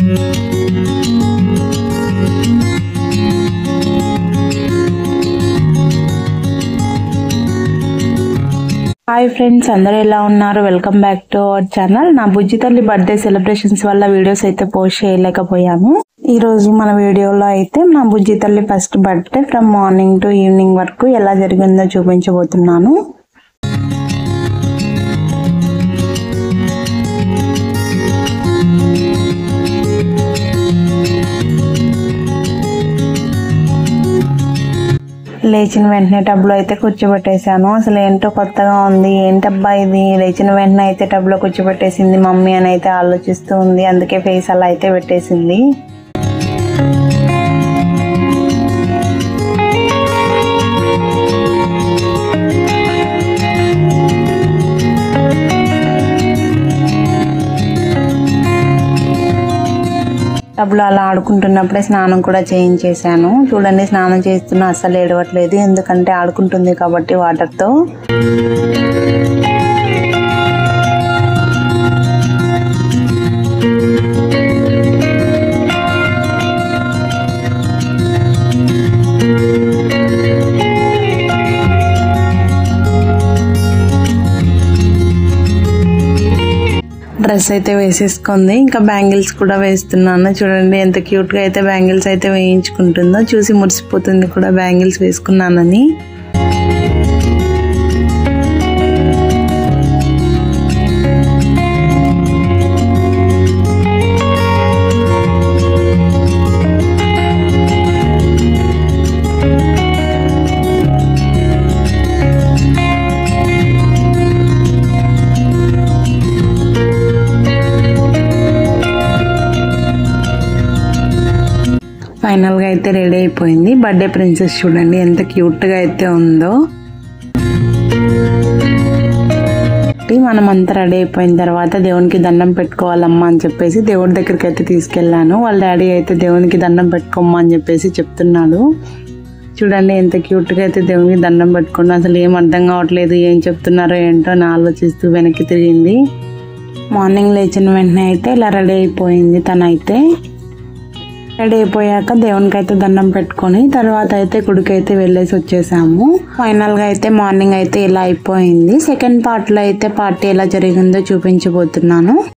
Hi friends, అందరూ ఎలా ఉన్నారు? Welcome back to our channel. నా బుజ్జి తల్లి బర్త్డే సెలబ్రేషన్స్ వల్ల వీడియోస్ అయితే పోస్ట్ చేయలేకపోయాను. ఈ రోజు మన వీడియోలో అయితే నా బుజ్జి తల్లి first birthday from morning to evening వరకు ఎలా జరిగిందో చూపించబోతున్నాను. లేచిన వెంటనే టబ్లో అయితే కూర్చోబెట్టేశాను. అసలు ఏంటో కొత్తగా ఉంది, ఏంటబ్బా ఇది, లేచిన వెంటనే అయితే టబ్లో కూర్చోబెట్టేసింది మమ్మీ అని అయితే ఆలోచిస్తూ ఉంది. అందుకే ఫేస్ అలా అయితే పెట్టేసింది. టబ్లో అలా ఆడుకుంటున్నప్పుడే స్నానం కూడా చేయించేశాను. చూడండి, స్నానం చేస్తున్నా అస్సలు ఏడవట్లేదు, ఎందుకంటే ఆడుకుంటుంది కాబట్టి వాటర్తో. డ్రెస్ అయితే వేసేసుకుంది. ఇంకా బ్యాంగిల్స్ కూడా వేస్తున్నాను. చూడండి ఎంత క్యూట్ గా అయితే బ్యాంగిల్స్ అయితే వేయించుకుంటుందో, చూసి మురిసిపోతుంది కూడా బ్యాంగిల్స్ వేసుకున్నానని. ఫైనల్ గా అయితే రెడీ అయిపోయింది. బర్త్డే ప్రిన్సెస్ చూడండి ఎంత క్యూట్ గా అయితే ఉందో. మనం అంతా రెడీ అయిపోయిన తర్వాత దేవునికి దండం పెట్టుకోవాలమ్మా అని చెప్పేసి దేవుడి దగ్గరికి అయితే తీసుకెళ్లాను. వాళ్ళ డాడీ అయితే దేవునికి దండం పెట్టుకోమ్మా అని చెప్పేసి చెప్తున్నాడు. చూడండి ఎంత క్యూట్ గా అయితే దేవునికి దండం పెట్టుకున్నా. అసలు ఏం అర్థం కావట్లేదు, ఏం చెప్తున్నారో ఏంటో అని ఆలోచిస్తూ వెనక్కి తిరిగింది. మార్నింగ్ లేచిన వెంటనే అయితే ఇలా రెడీ అయిపోయింది. తనైతే రెడీ అయిపోయాక దేవునికి అయితే దండం పెట్టుకొని తర్వాత అయితే గుడికి అయితే వెళ్ళేసి వచ్చేసాము. ఫైనల్ గా అయితే మార్నింగ్ అయితే ఇలా అయిపోయింది. సెకండ్ పార్ట్ లో అయితే పార్టీ ఎలా జరిగిందో చూపించబోతున్నాను.